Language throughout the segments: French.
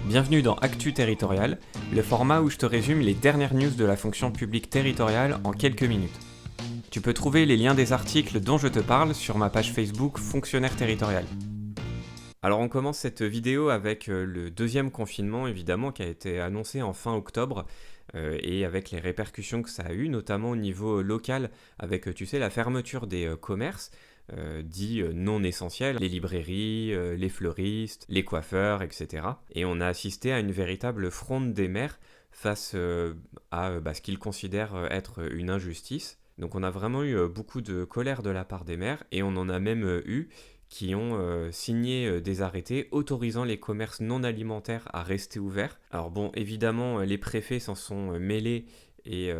Bienvenue dans Actu Territorial, le format où je te résume les dernières news de la fonction publique territoriale en quelques minutes. Tu peux trouver les liens des articles dont je te parle sur ma page Facebook Fonctionnaire Territorial. Alors on commence cette vidéo avec le deuxième confinement évidemment qui a été annoncé en fin octobre et avec les répercussions que ça a eu, notamment au niveau local avec la fermeture des commerces dits non essentiels, les librairies, les fleuristes, les coiffeurs, etc. Et on a assisté à une véritable fronde des maires face à ce qu'ils considèrent être une injustice. Donc on a vraiment eu beaucoup de colère de la part des maires et on en a même eu qui ont signé des arrêtés autorisant les commerces non alimentaires à rester ouverts. Alors bon, évidemment, les préfets s'en sont mêlés et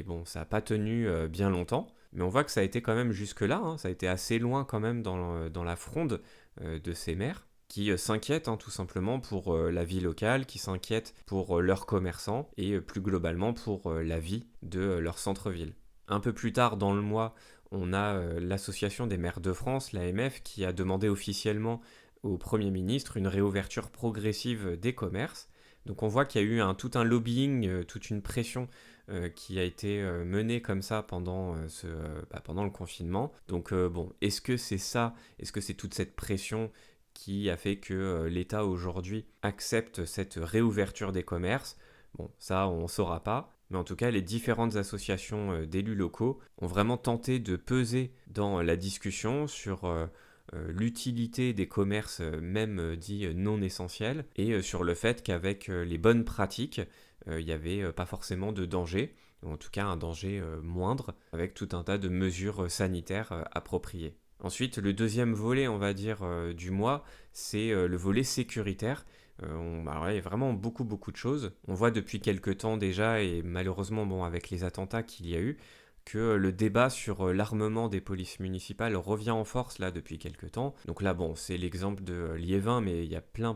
bon, ça n'a pas tenu bien longtemps. Mais on voit que ça a été quand même jusque-là, hein, ça a été assez loin quand même dans la fronde de ces maires qui s'inquiètent tout simplement pour la vie locale, qui s'inquiètent pour leurs commerçants et plus globalement pour la vie de leur centre-ville. Un peu plus tard dans le mois, on a l'Association des maires de France, l'AMF, qui a demandé officiellement au Premier ministre une réouverture progressive des commerces. Donc on voit qu'il y a eu tout un lobbying, toute une pression qui a été menée comme ça pendant le confinement. Donc est-ce que c'est ça, est-ce que c'est toute cette pression qui a fait que l'État aujourd'hui accepte cette réouverture des commerces? Bon, ça on ne saura pas. Mais en tout cas, les différentes associations d'élus locaux ont vraiment tenté de peser dans la discussion sur l'utilité des commerces, même dits non essentiels, et sur le fait qu'avec les bonnes pratiques, il n'y avait pas forcément de danger, ou en tout cas un danger moindre, avec tout un tas de mesures sanitaires appropriées. Ensuite, le deuxième volet, on va dire, du mois, c'est le volet sécuritaire. Alors là, il y a vraiment beaucoup de choses. On voit depuis quelques temps déjà, et malheureusement avec les attentats qu'il y a eu, que le débat sur l'armement des polices municipales revient en force là depuis quelques temps. Donc là c'est l'exemple de Liévin, mais il y a plein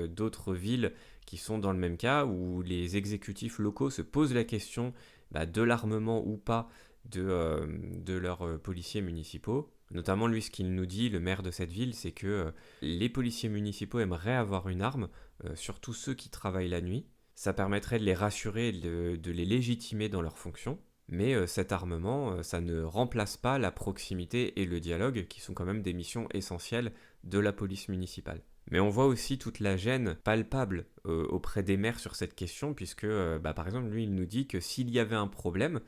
d'autres villes qui sont dans le même cas, où les exécutifs locaux se posent la question de l'armement ou pas de leurs policiers municipaux. Notamment lui, ce qu'il nous dit, le maire de cette ville, c'est que les policiers municipaux aimeraient avoir une arme, surtout ceux qui travaillent la nuit. Ça permettrait de les rassurer et de les légitimer dans leurs fonctions. Mais cet armement, ça ne remplace pas la proximité et le dialogue, qui sont quand même des missions essentielles de la police municipale. Mais on voit aussi toute la gêne palpable auprès des maires sur cette question, puisque par exemple, lui, il nous dit que s'il y avait un problème,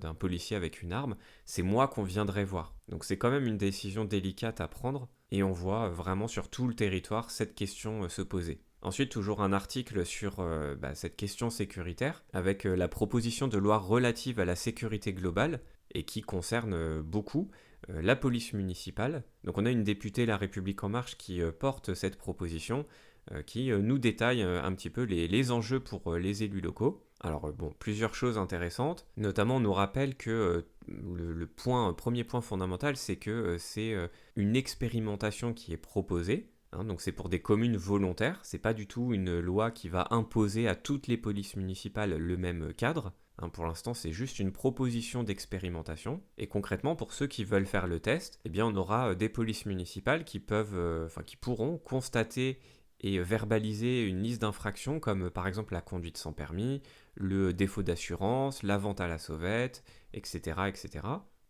d'un policier avec une arme, c'est moi qu'on viendrait voir. Donc c'est quand même une décision délicate à prendre, et on voit vraiment sur tout le territoire cette question se poser. Ensuite, toujours un article sur cette question sécuritaire, avec la proposition de loi relative à la sécurité globale, et qui concerne beaucoup la police municipale. Donc on a une députée La République En Marche qui porte cette proposition, qui nous détaille un petit peu les enjeux pour les élus locaux. Alors plusieurs choses intéressantes, notamment on nous rappelle que le premier point fondamental, c'est que c'est une expérimentation qui est proposée. Donc c'est pour des communes volontaires, c'est pas du tout une loi qui va imposer à toutes les polices municipales le même cadre. Pour l'instant, c'est juste une proposition d'expérimentation. Et concrètement, pour ceux qui veulent faire le test, on aura des polices municipales qui pourront constater et verbaliser une liste d'infractions comme par exemple la conduite sans permis, le défaut d'assurance, la vente à la sauvette, etc.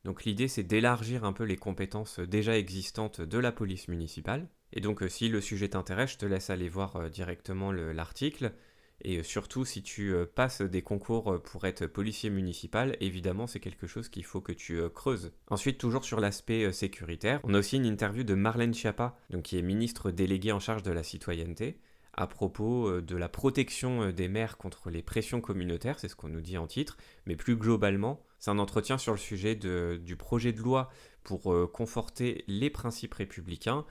Donc l'idée, c'est d'élargir un peu les compétences déjà existantes de la police municipale. Et donc si le sujet t'intéresse, je te laisse aller voir directement l'article. Et surtout, si tu passes des concours pour être policier municipal, évidemment, c'est quelque chose qu'il faut que tu creuses. Ensuite, toujours sur l'aspect sécuritaire, on a aussi une interview de Marlène Schiappa, donc qui est ministre déléguée en charge de la citoyenneté, à propos de la protection des maires contre les pressions communautaires, c'est ce qu'on nous dit en titre, mais plus globalement, c'est un entretien sur le sujet du projet de loi pour conforter les principes républicains,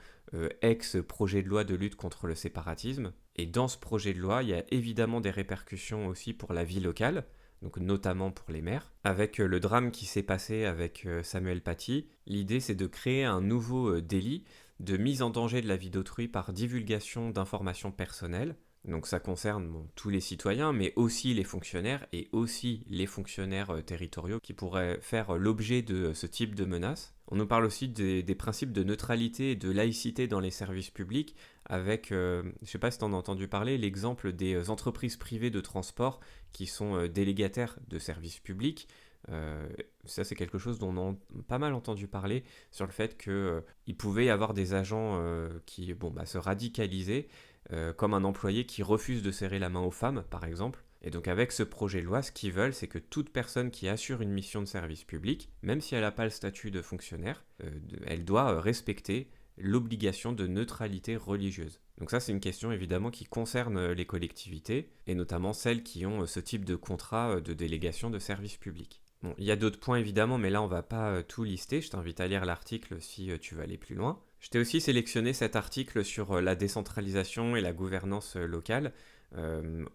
ex-projet de loi de lutte contre le séparatisme. Et dans ce projet de loi, il y a évidemment des répercussions aussi pour la vie locale, donc notamment pour les maires. Avec le drame qui s'est passé avec Samuel Paty, l'idée c'est de créer un nouveau délit de mise en danger de la vie d'autrui par divulgation d'informations personnelles. Donc ça concerne tous les citoyens, mais aussi les fonctionnaires et aussi les fonctionnaires territoriaux qui pourraient faire l'objet de ce type de menaces. On nous parle aussi des principes de neutralité et de laïcité dans les services publics avec, je ne sais pas si tu en as entendu parler, l'exemple des entreprises privées de transport qui sont délégataires de services publics. Ça, c'est quelque chose dont on a pas mal entendu parler sur le fait qu'il pouvait y avoir des agents qui se radicaliser, comme un employé qui refuse de serrer la main aux femmes, par exemple. Et donc avec ce projet de loi, ce qu'ils veulent, c'est que toute personne qui assure une mission de service public, même si elle n'a pas le statut de fonctionnaire, elle doit respecter l'obligation de neutralité religieuse. Donc ça, c'est une question évidemment qui concerne les collectivités, et notamment celles qui ont ce type de contrat de délégation de service public. Bon, il y a d'autres points évidemment, mais là on va pas tout lister, je t'invite à lire l'article si tu veux aller plus loin. Je t'ai aussi sélectionné cet article sur la décentralisation et la gouvernance locale,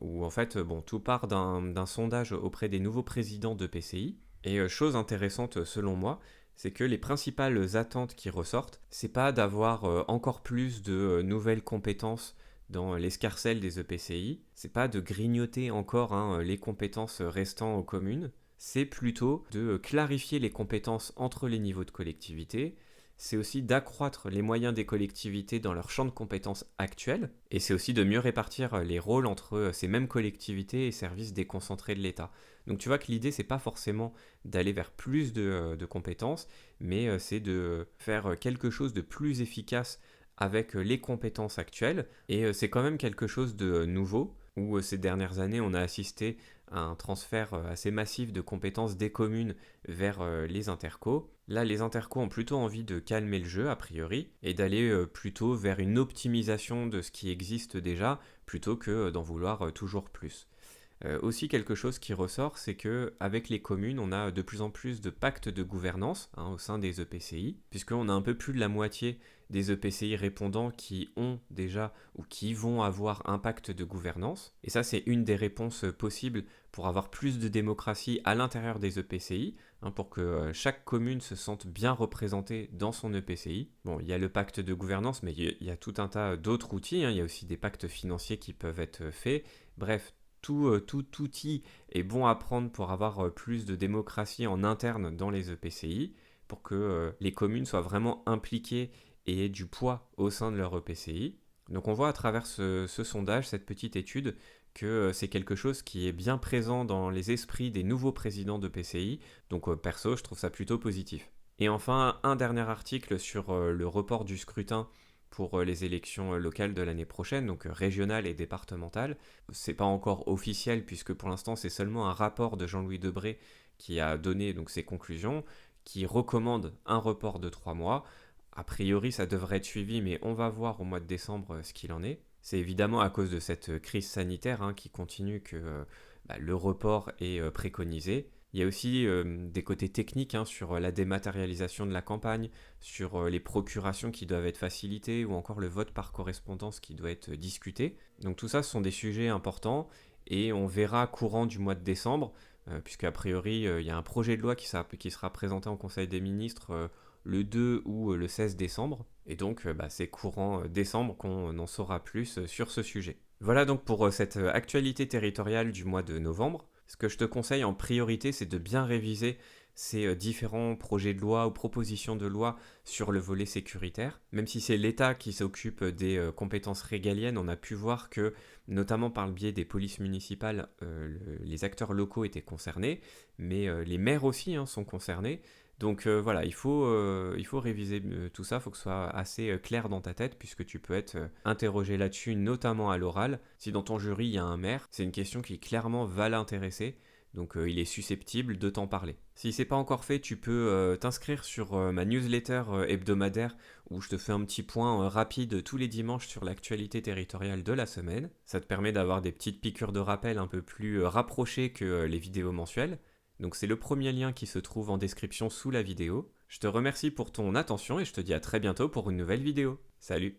où en fait tout part d'un sondage auprès des nouveaux présidents de PCI. Et chose intéressante selon moi, c'est que les principales attentes qui ressortent, c'est pas d'avoir encore plus de nouvelles compétences dans l'escarcelle des EPCI, c'est pas de grignoter encore les compétences restant aux communes, c'est plutôt de clarifier les compétences entre les niveaux de collectivité, c'est aussi d'accroître les moyens des collectivités dans leur champ de compétences actuel, et c'est aussi de mieux répartir les rôles entre ces mêmes collectivités et services déconcentrés de l'État. Donc tu vois que l'idée, c'est pas forcément d'aller vers plus de compétences, mais c'est de faire quelque chose de plus efficace avec les compétences actuelles, et c'est quand même quelque chose de nouveau, où ces dernières années, on a assisté à un transfert assez massif de compétences des communes vers les intercos. Là, les intercos ont plutôt envie de calmer le jeu, a priori, et d'aller plutôt vers une optimisation de ce qui existe déjà, plutôt que d'en vouloir toujours plus. Aussi quelque chose qui ressort, c'est que avec les communes, on a de plus en plus de pactes de gouvernance au sein des EPCI, puisqu'on a un peu plus de la moitié des EPCI répondants qui ont déjà ou qui vont avoir un pacte de gouvernance. Et ça, c'est une des réponses possibles pour avoir plus de démocratie à l'intérieur des EPCI, pour que chaque commune se sente bien représentée dans son EPCI. Bon, il y a le pacte de gouvernance, mais il y a tout un tas d'autres outils. Il y a aussi des pactes financiers qui peuvent être faits. Bref, tout outil est bon à prendre pour avoir plus de démocratie en interne dans les EPCI, pour que les communes soient vraiment impliquées et aient du poids au sein de leur EPCI. Donc on voit à travers ce sondage, cette petite étude, que c'est quelque chose qui est bien présent dans les esprits des nouveaux présidents d'EPCI, donc perso, je trouve ça plutôt positif. Et enfin, un dernier article sur le report du scrutin pour les élections locales de l'année prochaine, donc régionales et départementales. C'est pas encore officiel puisque pour l'instant c'est seulement un rapport de Jean-Louis Debré qui a donné donc ses conclusions, qui recommande un report de 3 mois. A priori ça devrait être suivi, mais on va voir au mois de décembre ce qu'il en est. C'est évidemment à cause de cette crise sanitaire qui continue que le report est préconisé. Il y a aussi des côtés techniques sur la dématérialisation de la campagne, sur les procurations qui doivent être facilitées ou encore le vote par correspondance qui doit être discuté. Donc tout ça, ce sont des sujets importants et on verra courant du mois de décembre, puisqu'à priori, il y a un projet de loi qui sera présenté en Conseil des ministres le 2 ou le 16 décembre. Et donc, c'est courant décembre qu'on en saura plus sur ce sujet. Voilà donc pour cette actualité territoriale du mois de novembre. Ce que je te conseille en priorité, c'est de bien réviser ces différents projets de loi ou propositions de loi sur le volet sécuritaire. Même si c'est l'État qui s'occupe des compétences régaliennes, on a pu voir que, notamment par le biais des polices municipales, les acteurs locaux étaient concernés, mais les maires aussi sont concernés. Donc voilà, il faut réviser tout ça, il faut que ce soit assez clair dans ta tête, puisque tu peux être interrogé là-dessus, notamment à l'oral. Si dans ton jury, il y a un maire, c'est une question qui clairement va l'intéresser, donc il est susceptible de t'en parler. Si c'est pas encore fait, tu peux t'inscrire sur ma newsletter hebdomadaire, où je te fais un petit point rapide tous les dimanches sur l'actualité territoriale de la semaine. Ça te permet d'avoir des petites piqûres de rappel un peu plus rapprochées que les vidéos mensuelles. Donc c'est le premier lien qui se trouve en description sous la vidéo. Je te remercie pour ton attention et je te dis à très bientôt pour une nouvelle vidéo. Salut!